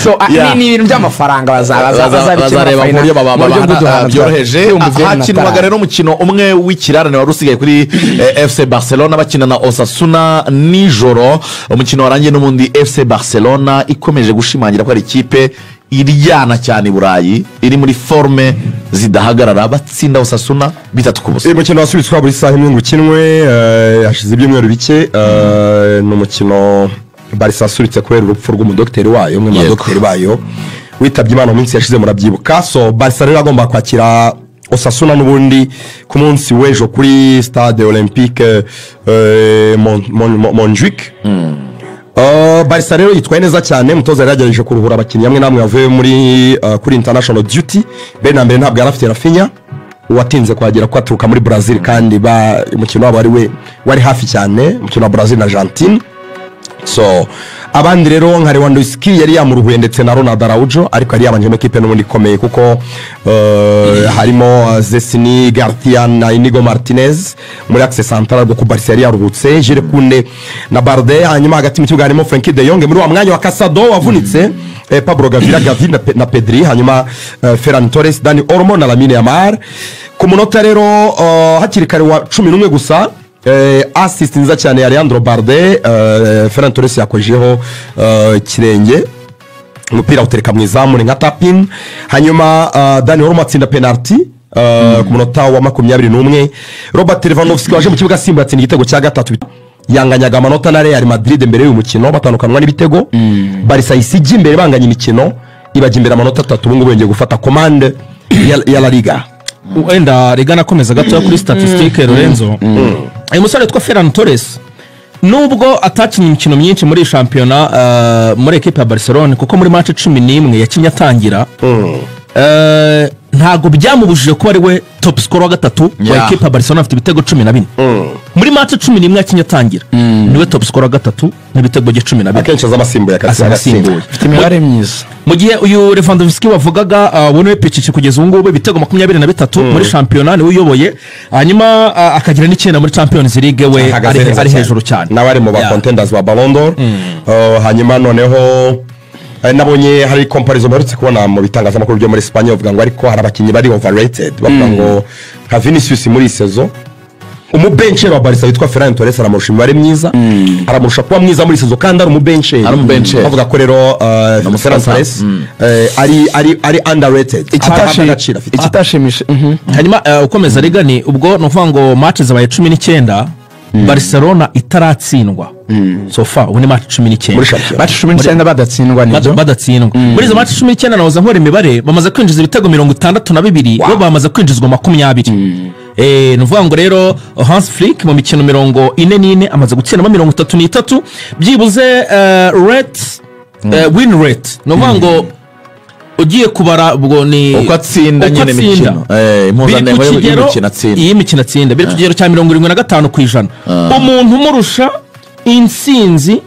so ni ibintu by'amafaranga bazareba mu buryo byoroheje. Hakinwaga rero umukino umwe w'ikirarane wari usigaye kuri FC Barcelona bakina na Osasuna nijoro. Umukino warangiye n'umundi FC Barcelona ikomeje gushimangira ko ari ikipe iryana cyane Burayi iri muri forme zidahagarara batsinda Osasuna 3-0. Umukino wasubitswe buri saha imwe ngukinwe hashize ibyumweru bike n'umukino Barca asuritse kubera urupfu rw'umudokiteri wayo umwe mu dokiteri bayo witabye Imana mu minsi yashize murabyibuka. So Barca rero agomba kwakira Osasuna n'ubundi ku munsi w'ejo kuri Stade Olympique Montjuic. Barca rero yitwaye neza cyane, mutoza yaragerageje kuruhura abakinnyi hamwe namwe yavuye muri kuri international duty. Mbere ntabwo yarafite Rafinha watinze kwagera ko aturuka muri Brazil kandi umukino wabo wari hafi cyane, umukino wa Brazil na Argentine. So abandi rero nka Lewandowski yari yamuruhuye ndetse na Ronaldo Araujo, ariko yari yabanje mu equipe n'ubundi ikomeye kuko harimo Zesini Garcia na Inigo Martinez muri axe central bwo ku Barca yari yaruhutse, Jules Koundé na Balde. Hanyuma hagati mu kibuga harimo Frenkie de Jong muri wa mwanya wa Casado wavunitse, Pablo Gavi na Pedri, hanyuma Ferran Torres, Dani Olmo na Lamine Yamal. Ku munota rero hakiri kare wa 11 gusa assist nziza cyane ya Leandro Balde, Ferran Torres yakojeho kirenge umupira utereka mu izamu nka tapin. Hanyuma Dani Olmo atsinda penalty ku munota wa 21. Robert Lewandowski waje mu kibuga Simba atsinda igitego cya gatatu yanganyaga amanota na Real Madrid mbere y'uyu mukino batandukanwa n'ibitego. Barca isigi imbere banganya imikino ibajya imbere amanota 3 ubu ngubu bengeye gufata commande ya La Liga. Wenda Liga nakomeza gato kuri statistique Lorenzo. Uyu musore twa Ferran Torres nubwo atakinnye imikino myinshi muri shampiyona muri equipe ya Barcelona kuko muri match 11 yakinnye atangira ntago byamubujije ko ari we top scorer wa gatatu wa equipe ya Barcelona afite ibitego 14 muri match 11 yakinnye atangira niwe top scorer wa gatatu n'ibitego 12 akenshi azamasimbuye akasimbuye afite imibare myiza. Mu gihe uyu Lewandowski wavugaga wowe Pichichi kugeza ubu ngubu ibitego 23 muri shampiyona niwe uyoboye, hanyuma akagira n'icyenda muri Champions League we ari hejuru cyane nawe ari mu ba contenders ba Ballon d'Or. Hanyuma noneho nabonye hari comparison barutse kubona mu bitangazamakuru byo muri Spain bavuga ngo ariko hari abakinnyi bari overrated, bavuga ngo nka Vinicius muri saison umubenche wa Barca witwa Ferran Torres aramurusha imibare myiza, aramurusha kuba mwiza muri saison kandi ari umubenche bavuga ko rero Ferran Torres ari underrated ikitashimisha. Hanyuma ukomeza Liga ni ubwo novuga ngo match zabaye 19 Barcelona itaratsindwa so far ubu ni match 19 match 19 badatsindwa nibyo badatsindwa muri izo match 19 nahoza nkora imibare bamaze kwinjiza ibitego 62 bo bamaze kwinjizwa 20. Nuvuga ngo rero Hans Flick mu mikino 44 amaze gutsindamo 33 byibuze rate win rate nuvuga ngo ugiye kubara ubwo ni uko atsinda nyine imikino impuzandengo y'imikino atsinda biri ku kigero cya 75%. Umuntu umurusha insinzi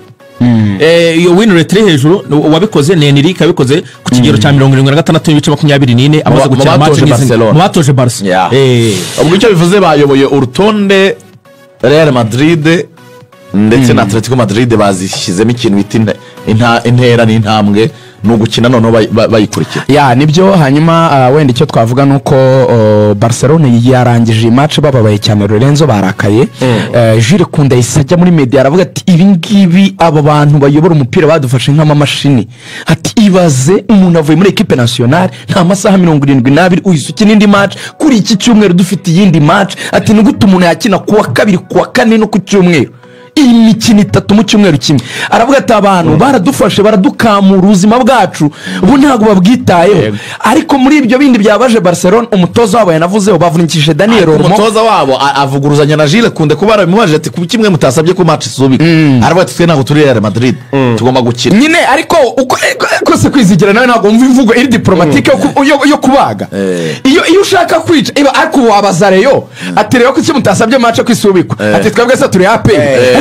iyo win rate hejuru wabikoze ni Enrique abikoze ku kigero cya 76.24 amaze gukina match mu batoje Barca. Ubwo icyo bivuze bayoboye urutonde Real Madrid ndetse na Atletico Madrid bazishyizemo ikintu bita intera n'intambwe n'ugukina noneho bayikurikira nibyo. Hanyuma wenda icyo twavuga nuko Barcelona yarangije match bababaye cyane Lorenzo barakaye. Jules Koundé isajya muri media aravuga ati ibi ngibi aba bantu bayobora umupira badufashe nk'amamashini, ati ibaze umuntu avuye muri equipe nationale nta masaha 72 uyisuke n'indi match kuri iki cyumweru dufite yindi match, ati nugute umuntu yakina kuwa kabiri kuwa kane no ku cyumweru imikino 3 mu cyumweru kimwe. Aravuga ati abantu baradufashe baradukamura ubuzima bwacu ubu ntago babwitayeho. Ariko muri ibyo bindi byabaje Barcelona umutoza wabo yanavuzeho bavunikije Daniel Olmo, umutoza wabo avuguruzanya na Jules Koundé kuba baramubaje ati ku kimwe mutasabye ko match subika. Aravuga ati twe ntago turi Real Madrid tugomba gukina nyine. Ariko uko se kwizigira nawe ntago umva imvugo iri diplomatique yo kubaga iyo ushaka kwica iba ariko wabazareyo ati rero ko mutasabye match kwisubikwa ati twebwe se turi AP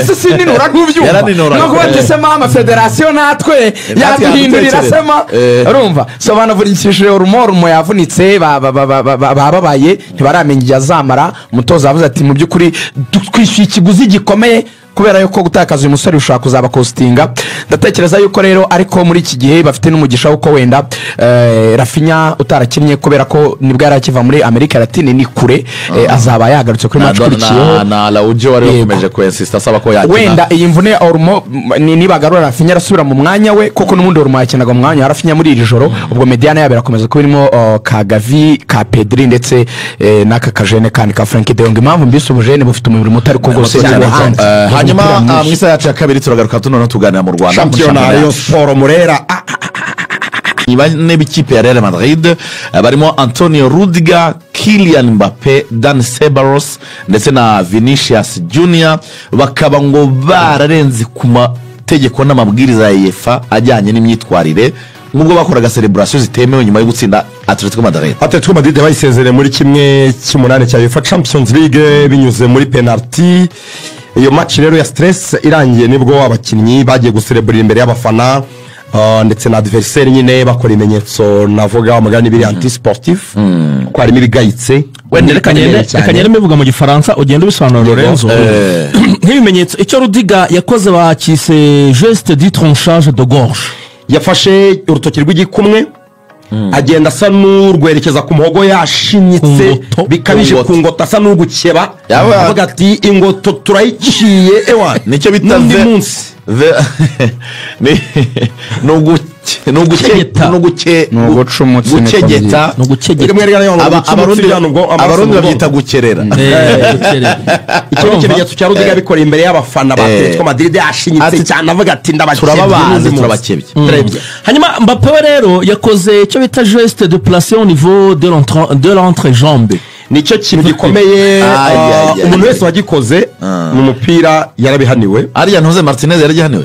sisi ninura nk'ubyumva no kubatse mama federation natwe yaduhindurira sema urumva so banavurikishije Olmo yavunitse bababaye ntibaramenya igihe azamara. Umutoza avuze ati mu byukuri twishyuye ikiguzi gikomeye kubera yuko gutakaza uyu musore ushobora kuzaba kositinga. Ndatekereza yuko rero ariko muri iki gihe bafite n'umugisha wuko wenda Rafinha utarakinnye kubera ko nibwo yari akiva muri Amerika Latine ni kure azaba yagarutse kuri match ikurikiyeho na Laudio wari wakomeje kwensista asaba ko yakina wenda iyi mvune ya Ormo nibagarura Rafinha arasubira mu mwanya we kuko n'umundi Ormo yakinaga mu mwanya Rafinha muri iri joro ubwo Mediana yabera komeza ko birimo ka Gavi ka Pedri ndetse n'aka kajene kandi ka Frankie de Jong. Impamvu mbisubuje ne bufite umubiri mutari ko gose hanyuma mwisa yacu ya kabiri turagaruka tunono tuganira mu Rwanda shampiyona yo Sport Murera bane b'ikipe ya Real Madrid barimo Antonio Rudiger, Kylian Mbappe, Dan Ceballos ndetse na Vinicius Junior bakaba ngo bararenze ku mategeko n'amabwiriza ya UEFA ajyanye n'imyitwarire nubwo bakoraga celebration zitemewe nyuma yo gutsinda Atletico Madrid bayisezereye muri kimwe cy'umunani cya UEFA Champions League binyuze muri penalty. Iyo match rero ya stress irangiye nibwo abakinnyi bagiye gucelebrate imbere y'abafana ndetse na adversaire nyine bakora imenyetso navuga amagana ibiri anti sportif ko harimo ibigayitse wenda rekanyere mivuga mu gifaransa ugenda ubisobanura Lorenzo nk'ibimenyetso icyo Rudiger yakoze bakise geste du tranchage de gorge. Yafashe urutoki rw'igikumwe agenda asa n'urwerekeza ku muhogo yashinyitse bikabije ku ngota asa n'ugukeba avuga ati ingoto turayiciye ewa nicyo bita abarundi babyita gukerera. Icyo ni ikimenyetso cya Rudiger bikoreye imbere y'abafana ba Atletico Madrid yashinyitse cyane avuga ati turabakebye. Hanyuma Mbappe rero yakoze icyo bita geste de placer au niveau de l'entrejambe. Nicyo kintu gikomeye umuntu wese wagikoze mu mupira yarabihaniwe. Ariya ntuze Martinez yaragihaniwe.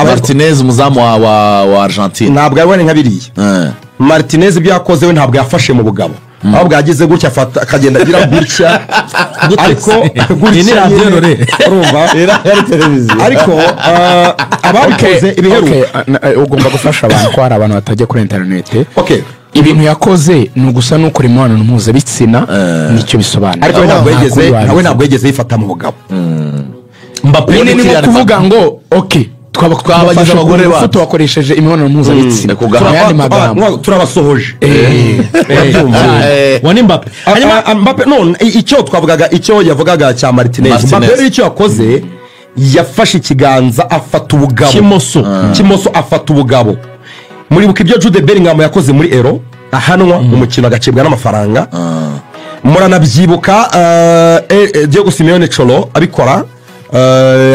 Martinez umuzamu wa Argentine ntabwo ari nka biriya. Martinez ibyo yakoze we ntabwo yafashe mu bugabo ahubwo yagize gutya afata akagenda agira gutya ariko gutya urumva yari televiziyo ariko ababikoze ibiheruka ugomba gufasha abantu ko hari abantu batajya kuri internet. Ibintu yakoze ni ugusa n'ukora imibonano mpuzabitsina nicyo bisobanura ariko we ntabwo yigeze yifata mu bugabo. Mbappe ni kuvuga ngo twabagize abagore bacu bakoresheje imibonano mpuzabitsina kugana magambo turabasohoje wani Mbappe. Mbappe none icyo twavugaga icyo yavugaga cya Martinez Mbappe icyo yakoze yafashe ikiganza afata ubugabo kimoso afata ubugabo. Muri buka ibyo Jude Bellingham yakoze muri Euro ahanwa umukino agacibwa n'amafaranga muranabyibuka Diego Simeone Cholo abikora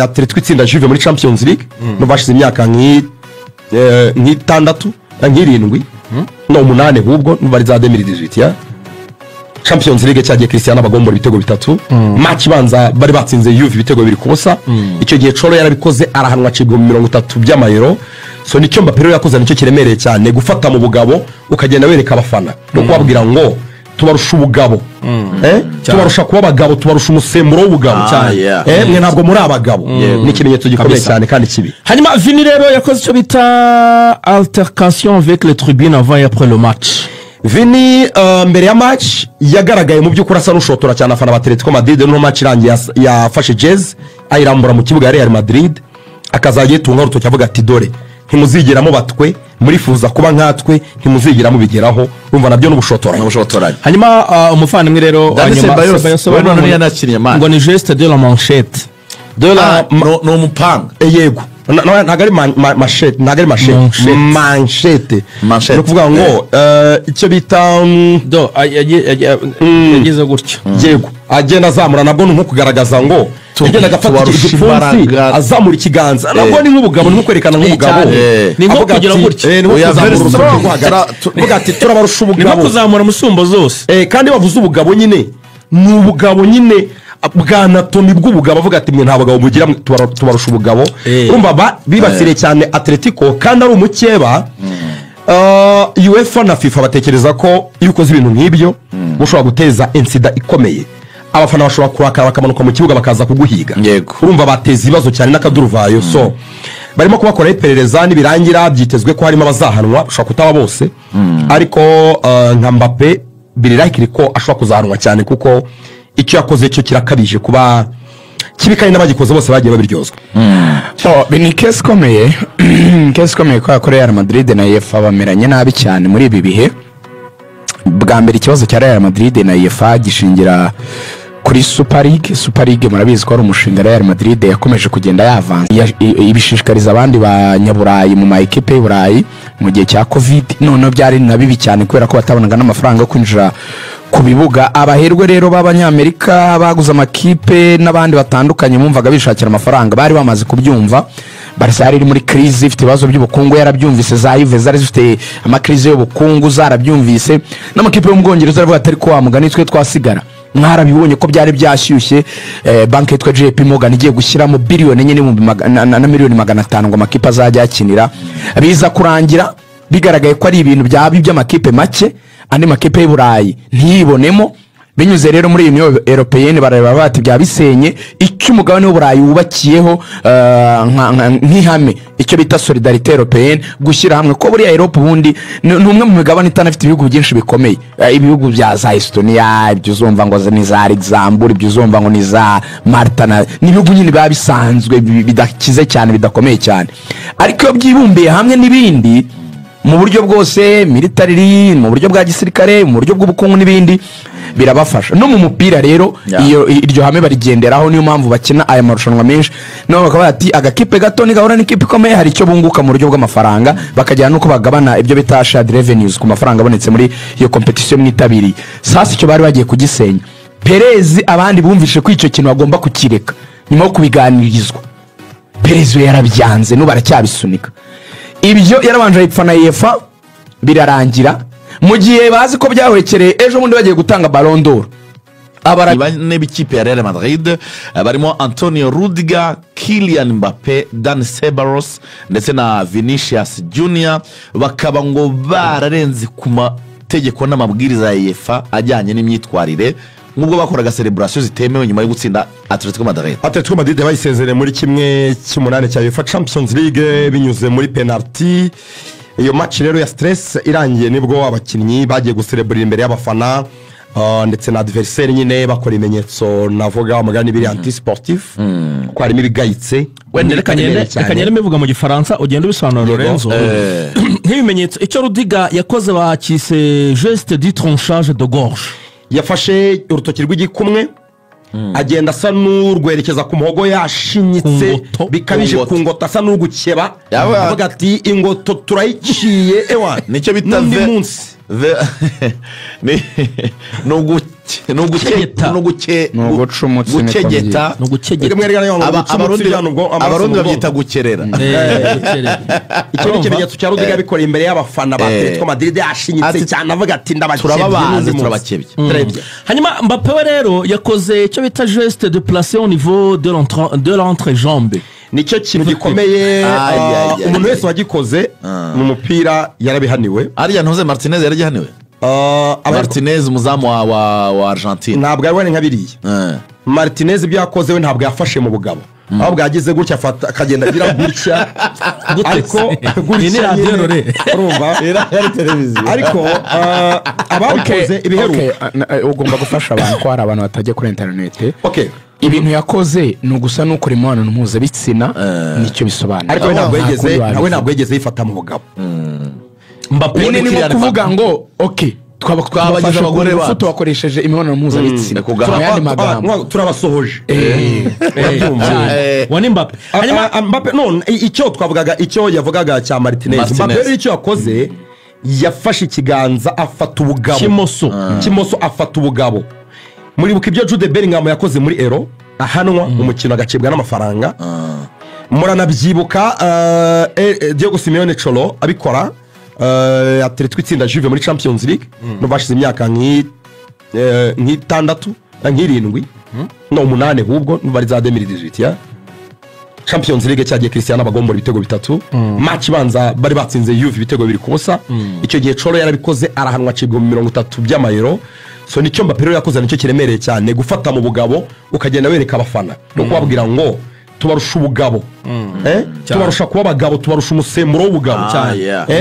Atletico itsinda Juve muri Champions League no bashize imyaka nk'itandatu nk'irindwi no 8 hubwo bari za 2018 ya Champions League cyagiye Cristiano bagombora ibitego bitatu match banza bari batsinze Juve ibitego 2-0. Icyo gihe Cholo yarabikoze arahanwa cibwa mu 30 by'amayero. So nicyo Mbappe rero yakoze nicyo kiremereye cyane gufata mu bugabo ukagenda wereka abafana no kubabwira ngo tubarusha ubugabo tubarusha kuba abagabo tubarusha umusemburo w'ubugabo cyane mwe ntabwo muri abagabo ni ikimenyetso gikomeye cyane kandi kibi. Hanyuma Vini rero yakoze icyo bita altercation avec les tribunes avant et après le match. Vini mbere ya match yagaragaye mu by'ukuri asa n'ushotora cyane afana ba Atletico Madrid no match irangiye yafashe jazz ayirambura mu kibuga ya Real Madrid akazagiye tunga urutoki avuga ati dore ntimuzigeramo batwe murifuza kuba nkatwe ntimuzigeramo bigeraho urumva nabyo n'ubushotoranye. Hanyuma umufandimwe rero ngo ni geste de la manchette no umupanga yego ntabwo ari manchette ntabwo ari manchette ni ukuvuga ngo icyo bita yagize gutyo yego agenda azamura nabwo ni nko kugaragaza ngo agenda agafata igipfunsi azamura ikiganza nabwo ni nk'ubugabo ni nko kwerekana nk'ubugabo ni nko kugira gutyo ni nko kuzamura urutoki rwo hagati uvuga ati turabarusha ubugabo ni nko kuzamura musumbo zose kandi bavuze ubugabo nyine ni ubugabo nyine bwa anatomi bw'ubugabo avuga ati mwe nta bagabo mugira tubarusha ubugabo urumva bibasiriye cyane Atletico kandi ari umukeba. UEFA na FIFA batekereza ko iyo ukoze ibintu nk'ibyo ushobora guteza insida ikomeye abafana bashobora kurakara bakamanuka mu kibuga bakaza kuguhiga urumva bateza ibibazo cyane n'akaduruvayo. So barimo kubakora iperereza nibirangira byitezwe ko harimo abazahanwa ushobora kutaba bose ariko nka Mbappe birirahikiri ko ashobora kuzahanwa cyane kuko icyo yakoze cyo kirakabije kuba kibi kandi n'abagikoze bose bagiye babiryozwa. ni kesi ikomeye kubera ko Real Madrid na UEFA bameranye nabi cyane muri ibi bihe. Bwa mbere ikibazo cya Real Madrid na UEFA gishingira kuri Super League murabizi ko ari umushinga Real Madrid yakomeje kugenda yavanza ibishishikariza abandi banyaburayi mu ma equipe y'Uburayi mu gihe cya Covid, none byari na bibi cyane kubera ko batabonaga n'amafaranga yo kwinjira ku bibuga. Abaherwe rero b'abanyamerika baguze amakipe n'abandi batandukanye bumvaga bishakira amafaranga bari bamaze kubyumva. Barca yari muri crise ifite ibibazo by'ubukungu, yarabyumvise. Za Juve zari zifite amakrize y'ubukungu, zarabyumvise. N'amakipe yo mu Bwongereza aravuga atari ko wamugani twe twasigara. Mwarabibonye ko byari byashyushye. Banki yitwa JP Morgan igiye gushyiramo biliyoni enye na miliyoni 500 ngo amakipe azajya akinira. Biza kurangira bigaragaye ko ari ibintu by'amakipe make, andi makipe y'Uburayi ntiyibonemo. Binyuze rero muri Union Européenne bareba bati byabisenye icyo umugabane w'Uburayi wubakiyeho nk'ihame, icyo bita solidarité européenne, gushyira hamwe ko buriya Europe bundi numwe mu migabane itanafite ibihugu byinshi bikomeye. Ibihugu bya za Estonia, ibyo uzumva ngo ni za Luxembourg, ibyo uzumva ngo ni za Malta, n'ibihugu nyine biba bisanzwe bidakize cyane bidakomeye cyane, ariko iyo byibumbiye hamwe n'ibindi mu buryo bwose military, mu buryo bwa gisirikare, mu buryo bw'ubukungu n'ibindi birabafasha. No mu mupira rero iryo hame barigenderaho, niyo mpamvu bakina aya marushanwa menshi. No bakaba ati agakipe gato ni gahora n'ikipe ikomeye hari icyo bunguka mu buryo bw'amafaranga, bakajyana nuko bagabana ibyo bita shared revenues ku mafaranga abonetse muri iyo competition mwitabiriye. Sasa icyo bari bagiye kugisenya, Perez abandi bumvishe ko icyo kintu bagomba kukireka nyuma yo kubiganirizwa. Perez yarabyanze no baracyabisunika. Ibyo yarabanje ayipfa na UEFA birarangira, mu gihe bazi ko byahwekereye ejo bundi bagiye gutanga Ballon d'Or. Abane b'ikipe ya Real Madrid barimo Antonio Rudiger, Kylian Mbappe, Dani Ceballos ndetse na Vinicius Junior, bakaba ngo bararenze ku mategeko n'amabwiriza ya UEFA ajyanye n'imyitwarire nubwo bakoraga celebration zitemewe nyuma yo gutsinda Atletico Madrid. Atletico Madrid bayisezereye muri kimwe cy'umunani cya UEFA Champions League binyuze muri penalty. Iyo match rero ya stress irangiye nibwo abakinnyi bagiye gucelebrate imbere y'abafana ndetse na adversaire nyine bakora imenyetso navuga amagani biri anti sportif ko harimo ibigayitse. Wenda rekanyere mevuga mu gifaransa ugenda ubisobanura Lorenzo. Nk'ibimenyetso icyo Rudiger yakoze bakise geste du tranchage de gorge. Yafashe urutoki rw'igikumwe agenda asa n'urwerekeza ku muhogo yashinyitse bikabije ku ngoto, asa n'urugukeba avuga ati ingoto turayiciye ewa nicyo bita abarundi babyita gukerera. Icyo ni ikimenyetso cya Rudiger bikora imbere y'abafana ba Atletico Madrid yashinyitse cyane avuga ati turabakebye. Hanyuma Mbappe we rero yakoze icyo bita geste de placer au niveau de l'entrejambe. Nicyo kintu gikomeye umuntu wese wagikoze mu mupira yarabihaniwe. Ariya ntuze Martinez yaragihaniwe. Martinez umuzamu wa Argentine ntabwo ari nka biriya. Martinez ibyo yakoze we ntabwo yafashe mu bugabo, ahubwo yagize gutya afata akagenda agira gutya ariko gutya urumva yari televiziyo ariko ababikoze ibiheruka ugomba gufasha abantu ko hari abantu batajya kuri internet. Ibintu yakoze ni ugusa n'ukora imibonano mpuzabitsina nicyo bisobanura, ariko nawe ntabwo yigeze yifata mu bugabo. Mbappe ni kuvuga ngo twabagize abagore bacu wakoresheje imibonano mpuzabitsina kugahandi magambo turabasohoje. Wani Mbappe Mbappe none icyo twavugaga icyo yavugaga cya Martinez, Mbappe icyo yakoze yafashe ikiganza afata ubugabo kimoso afata ubugabo. Muri buka ibyo Jude Bellingham yakoze muri Euro ahanwa umukino agacibwa n'amafaranga. Muranabyibuka Diego Simeone Cholo abikora Atletico itsinda Juve muri Champions League no bashize imyaka nk'itandatu nk'irindwi no 8 hubwo bari za 2018 ya Champions League cyagiye Cristiano abagombora ibitego bitatu. Match banza bari batsinze Juve ibitego 2-0. Icyo gihe Cholo yarabikoze arahanwa acibwa mu 30 by'amayero. So nicyo Mbappe rero yakoze nicyo kiremereye cyane gufata mu bugabo ukagenda wereka abafana no kubabwira ngo tubarusha ubugabo tubarusha kuba abagabo, tubarusha umusemburo w'ubugabo cyane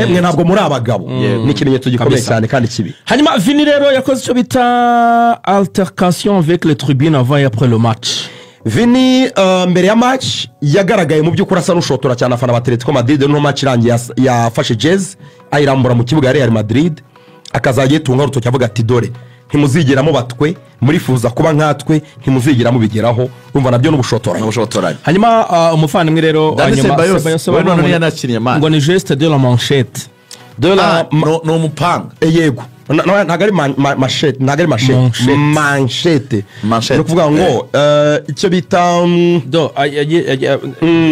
mwe ntabwo muri abagabo. Ni ikimenyetso gikomeye cyane kandi kibi. Hanyuma Vini rero yakoze icyo bita altercation avec les tribunes avant et après le match. Vini mbere ya match yagaragaye mu by'ukuri asa n'ushotora cyane afana Atletico Madrid no match irangiye yafashe jezi ayirambura mu kibuga ya Real Madrid akazajya yitunga urutoki avuga ati dore ntimuzigeramo batwe murifuza kuba nkatwe ntimuzigeramo bigeraho urumva nabyo n'ubushotoranye hanyuma umuvandimwe rero ngo ni geste de la manchette ni umupanga yego ntabwo ari manchette ni ukuvuga ngo icyo bita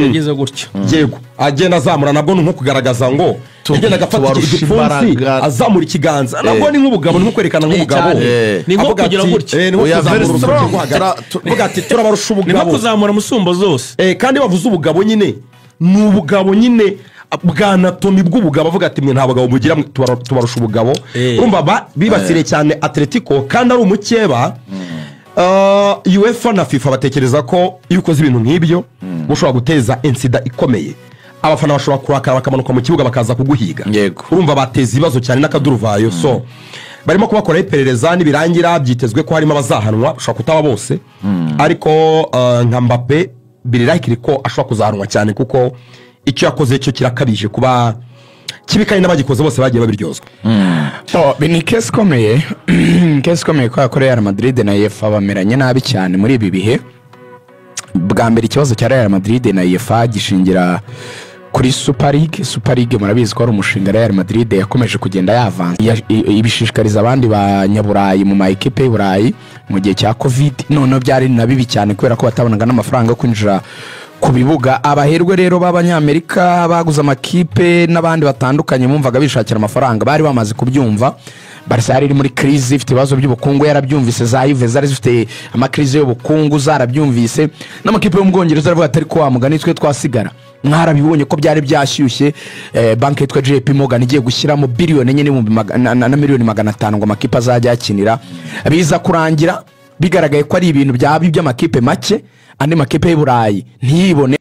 yagize gutyo yego agenda azamura nabwo ni nko kugaragaza ngo agenda agafata igipfunsi azamura ikiganza nabwo ni nk'ubugabo ni nko kwerekana nk'ubugabo ni nko kugira gutya ni nko kuzamura urutoki rwo hagati uvuga ati turabarusha ubugabo ni nko kuzamura musumbo zose kandi bavuze ubugabo nyine ni ubugabo nyine bwa anatomi bw'ubugabo avuga ati mwe nta bagabo mugira tubarusha ubugabo urumva bibasiriye cyane Atletico kandi ari umukeba UEFA na FIFA batekereza ko iyo ukoze ibintu nk'ibyo ushobora guteza insida ikomeye abafana bashobora kurakara bakamanuka mu kibuga bakaza kuguhiga urumva bateza ibibazo cyane n'akaduruvayo so barimo kubakoraho iperereza nibirangira byitezwe ko harimo abazahanwa bashobora kutaba bose ariko nka Mbappe birirahikiri ko ashobora kuzahanwa cyane kuko icyo yakoze cyo kirakabije kuba kibi kandi n'abagikoze bose bagiye babiryozwa ni kesi ikomeye kubera ko Real Madrid na UEFA bameranye nabi cyane muri ibi bihe bwa mbere ikibazo cya Real Madrid na UEFA gishingira kuri Super League murabizi ko ari umushinga Real Madrid yakomeje kugenda yavanza ibishishikariza abandi banyaburayi mu maekipe y'Uburayi mu gihe cya Covid none byari na bibi cyane kubera ko batabonaga n'amafaranga yo kwinjira ku bibuga abaherwe rero b'abanyamerika baguze amakipe n'abandi batandukanye bumvaga bishakira amafaranga bari bamaze kubyumva Barca iri muri crise ifite ibibazo by'ubukungu yarabyumvise za Juve zari zifite amakrize y'ubukungu zarabyumvise n'amakipe yo mu Bwongereza aravuga atari ko wamugani twe twasigara mwarabibonye ko byari byashyushye banki yitwa JP Morgan igiye gushyiramo billion enye na miliyoni 500 ngo amakipe azajya yakinira biza kurangira bigaragaye ko ari ibintu by'amakipe make andi makipe y'Uburayi ntiyibone